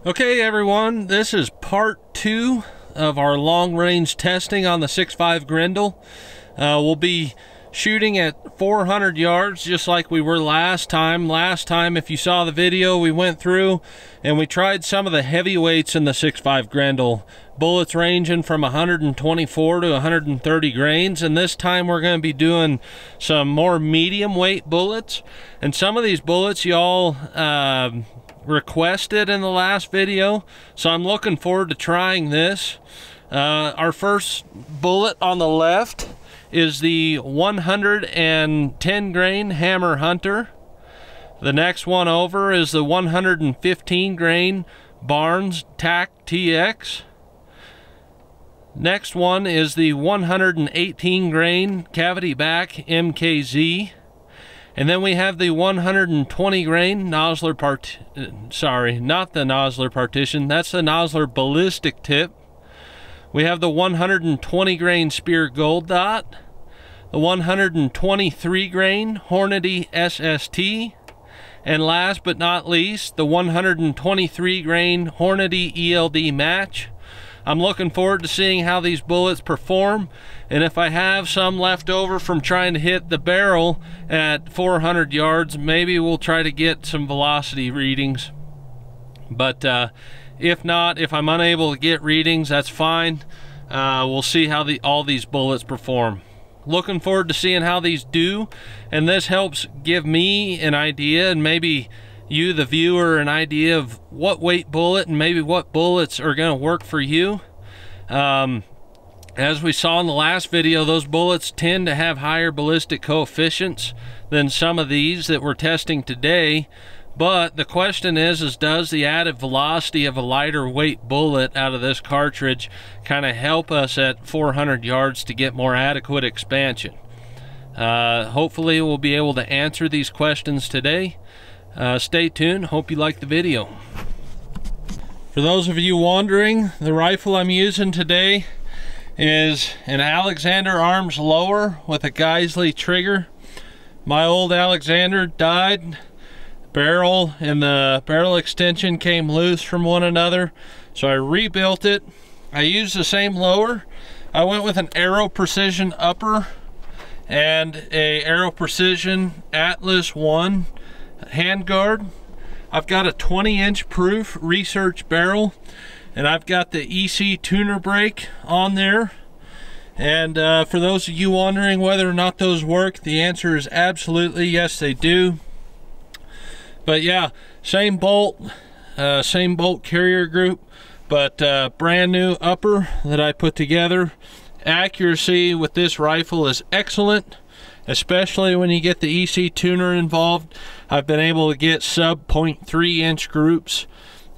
Okay everyone, this is part 2 of our long-range testing on the 6.5 Grendel. We'll be shooting at 400 yards just like we were last time. Last time, if you saw the video, we went through and we tried some of the heavyweights in the 6.5 Grendel. Bullets ranging from 124 to 130 grains, and this time we're going to be doing some more medium weight bullets. And some of these bullets y'all requested in the last video, so I'm looking forward to trying this. Our first bullet on the left is the 110 grain Hammer Hunter. The next one over is the 115 grain Barnes TAC TX. Next one is the 118 grain Cavity Back MKZ. And then we have the 120 grain Nosler not the Nosler partition, that's the Nosler ballistic tip. We have the 120 grain Spear Gold Dot, the 123 grain Hornady SST, and last but not least, the 123 grain Hornady ELD Match. I'm looking forward to seeing how these bullets perform, and if I have some left over from trying to hit the barrel at 400 yards, maybe we'll try to get some velocity readings. But if not, if I'm unable to get readings, that's fine. We'll see how all these bullets perform. Looking forward to seeing how these do, and this helps give me an idea, and maybe you, the viewer, an idea of what weight bullet and maybe what bullets are going to work for you. As we saw in the last video, those bullets tend to have higher ballistic coefficients than some of these that we're testing today. But the question is does the added velocity of a lighter weight bullet out of this cartridge kind of help us at 400 yards to get more adequate expansion? Hopefully we'll be able to answer these questions today. Stay tuned. Hope you like the video. For those of you wondering, the rifle I'm using today is an Alexander Arms lower with a Geisley trigger. My old Alexander died. Barrel and the barrel extension came loose from one another, so I rebuilt it. I used the same lower. I went with an Aero Precision upper and a Aero Precision Atlas 1 handguard. I've got a 20-inch proof research barrel, and I've got the EC tuner brake on there. And for those of you wondering whether or not those work, the answer is absolutely yes, they do. But yeah, same bolt carrier group, but brand new upper that I put together. Accuracy with this rifle is excellent, especially when you get the EC tuner involved. I've been able to get sub 0.3 inch groups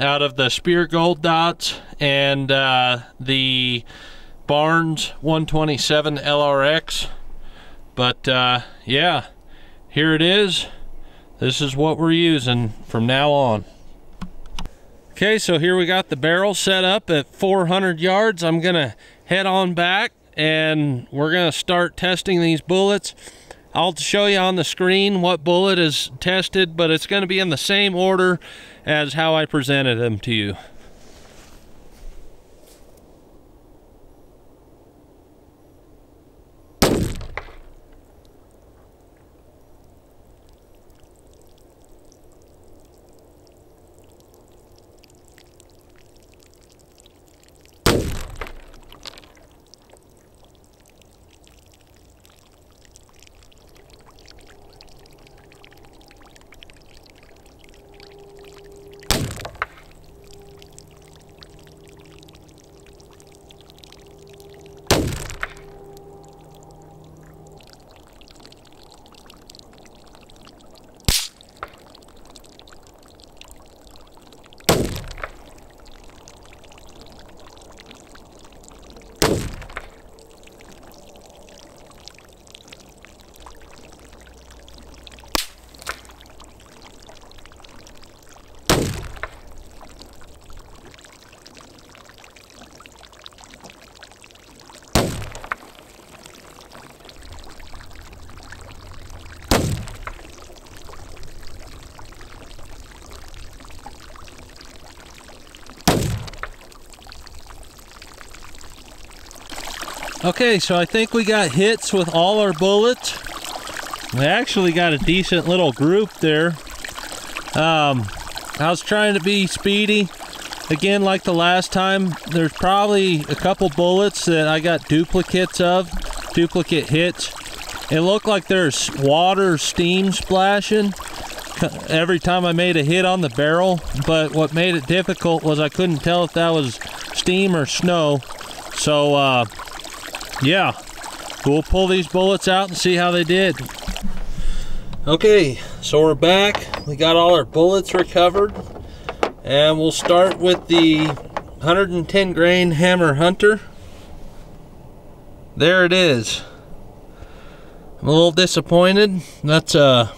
out of the Spear Gold Dots and the Barnes 127 LRX. But yeah, here it is. This is what we're using from now on. Okay, so here we got the barrel set up at 400 yards. I'm gonna head on back and we're gonna start testing these bullets. I'll show you on the screen what bullet is tested, but it's gonna be in the same order as how I presented them to you. Okay, so I think we got hits with all our bullets. We actually got a decent little group there. I was trying to be speedy. Again, like the last time, there's probably a couple bullets that I got duplicates of, duplicate hits. It looked like there's water, steam splashing every time I made a hit on the barrel, but what made it difficult was I couldn't tell if that was steam or snow. So, yeah, we'll pull these bullets out and see how they did. Okay, so we're back. We got all our bullets recovered. And we'll start with the 110 grain Hammer Hunter. There it is. I'm a little disappointed. That's a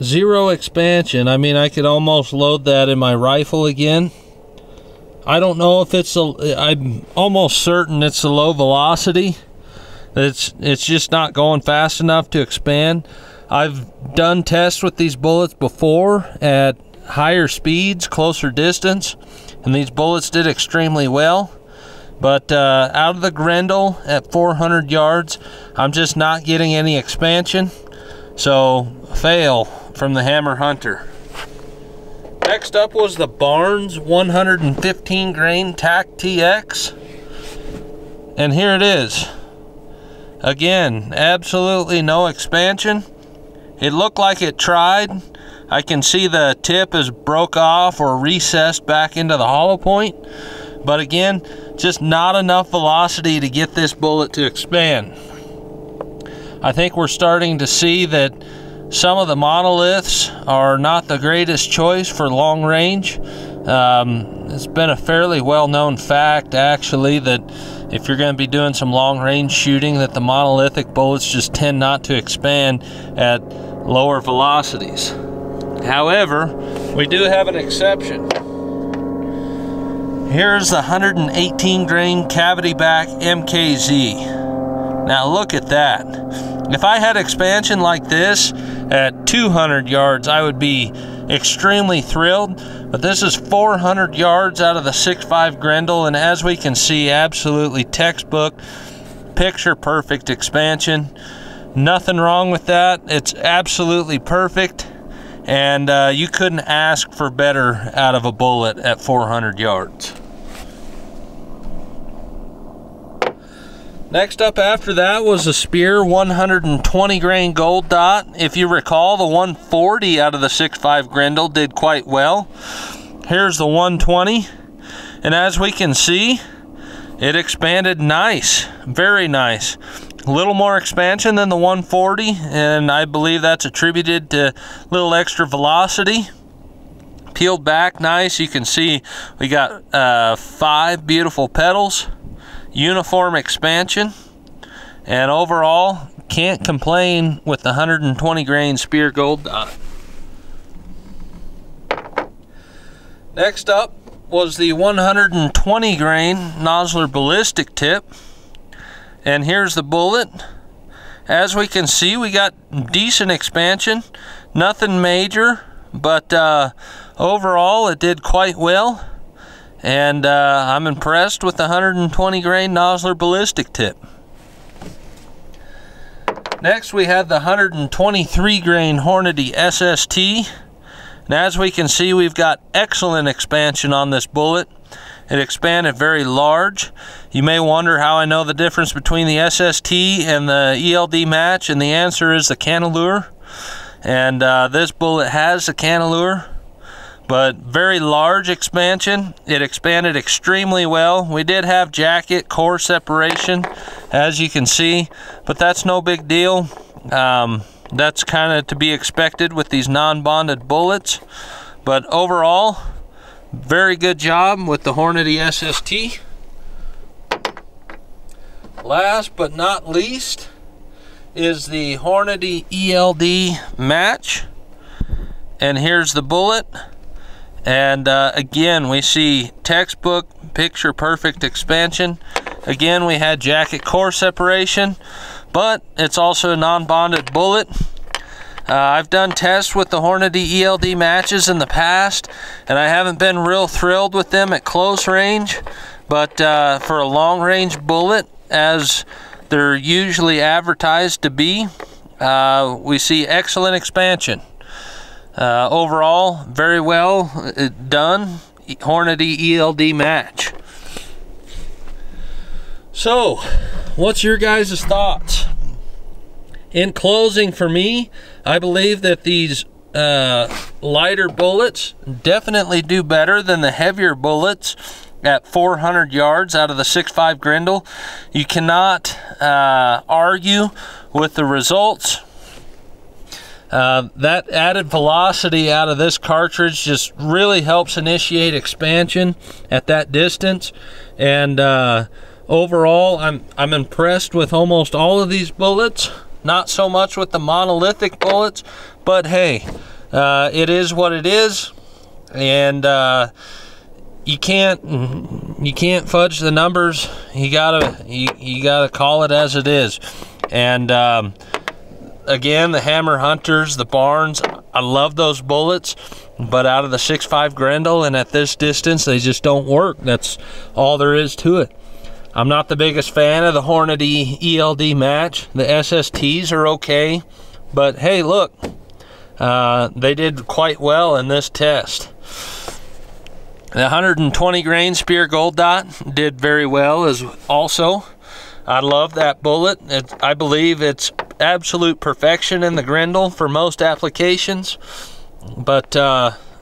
0 expansion. I mean, I could almost load that in my rifle again. I don't know if it's I'm almost certain it's a low velocity. It's just not going fast enough to expand. I've done tests with these bullets before at higher speeds, closer distance, and these bullets did extremely well. But out of the Grendel at 400 yards, I'm just not getting any expansion. So, fail from the Hammer Hunter. Next up was the Barnes 115 grain TAC TX. And here it is. Again, absolutely no expansion. It looked like it tried. I can see the tip is broke off or recessed back into the hollow point. But again, just not enough velocity to get this bullet to expand. I think we're starting to see that some of the monoliths are not the greatest choice for long range. It's been a fairly well-known fact, actually, that if you're going to be doing some long-range shooting, that the monolithic bullets just tend not to expand at lower velocities. However, we do have an exception. Here's the 118 grain cavity back MKZ. Now look at that. If I had expansion like this at 200 yards, I would be extremely thrilled. But this is 400 yards out of the 6.5 Grendel, and as we can see, absolutely textbook, picture perfect expansion. Nothing wrong with that. It's absolutely perfect, and you couldn't ask for better out of a bullet at 400 yards. Next up after that was a Spear 120 grain gold dot. If you recall, the 140 out of the 6.5 Grendel did quite well. Here's the 120, and as we can see, it expanded nice, very nice. A little more expansion than the 140, and I believe that's attributed to a little extra velocity. Peeled back nice. You can see we got 5 beautiful petals, uniform expansion, and overall can't complain with the 120 grain Spear gold dot. Next up was the 120 grain Nosler ballistic tip. And here's the bullet. As we can see, we got decent expansion, nothing major, but overall it did quite well. And I'm impressed with the 120 grain Nosler ballistic tip. Next we had the 123 grain Hornady SST. And as we can see, we've got excellent expansion on this bullet. It expanded very large. You may wonder how I know the difference between the SST and the ELD match, and the answer is the canalure. And this bullet has the canalure, but very large expansion. It expanded extremely well. We did have jacket core separation, as you can see, but that's no big deal. That's kind of to be expected with these non-bonded bullets. But overall, very good job with the Hornady SST. Last but not least is the Hornady ELD match. And here's the bullet. And again, we see textbook, picture perfect expansion. Again, we had jacket core separation, but it's also a non-bonded bullet. I've done tests with the Hornady ELD matches in the past, and I haven't been real thrilled with them at close range, but for a long-range bullet, as they're usually advertised to be, we see excellent expansion. Overall, very well done Hornady ELD match. So, what's your guys' thoughts? In closing, for me, I believe that these lighter bullets definitely do better than the heavier bullets at 400 yards out of the 6.5 Grendel. You cannot argue with the results. That added velocity out of this cartridge just really helps initiate expansion at that distance. And overall, I'm impressed with almost all of these bullets. Not so much with the monolithic bullets, but hey, it is what it is, and you can't fudge the numbers. You gotta call it as it is. And again, the Hammer Hunters, the Barnes, I love those bullets, but out of the 6.5 Grendel and at this distance, they just don't work. That's all there is to it. I'm not the biggest fan of the Hornady ELD match. The SSTs are okay, but hey, look, they did quite well in this test. The 120 grain Speer Gold Dot did very well as also. I love that bullet. I believe it's absolute perfection in the Grendel for most applications, but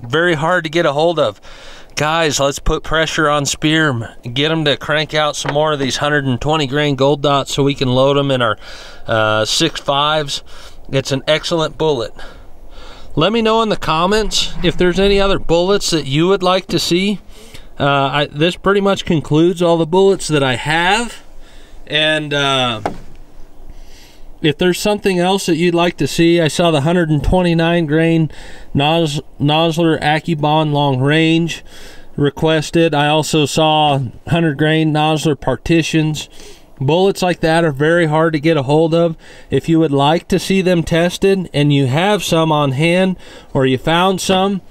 very hard to get a hold of. Guys, let's put pressure on Speer, get them to crank out some more of these 120 grain Gold Dots so we can load them in our 6.5s. It's an excellent bullet. Let me know in the comments if there's any other bullets that you would like to see. This pretty much concludes all the bullets that I have. And if there's something else that you'd like to see, I saw the 129 grain Nosler AccuBond long range requested. I also saw 100 grain Nosler partitions. Bullets like that are very hard to get a hold of. If you would like to see them tested and you have some on hand or you found some,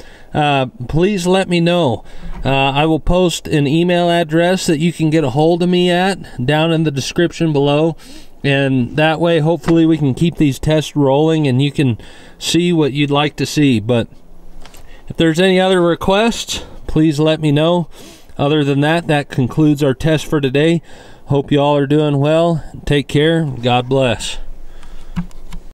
please let me know. I will post an email address that you can get a hold of me at down in the description below, and that way hopefully we can keep these tests rolling and you can see what you'd like to see. But if there's any other requests, please let me know. Other than that, that concludes our test for today. Hope you all are doing well. Take care. God bless.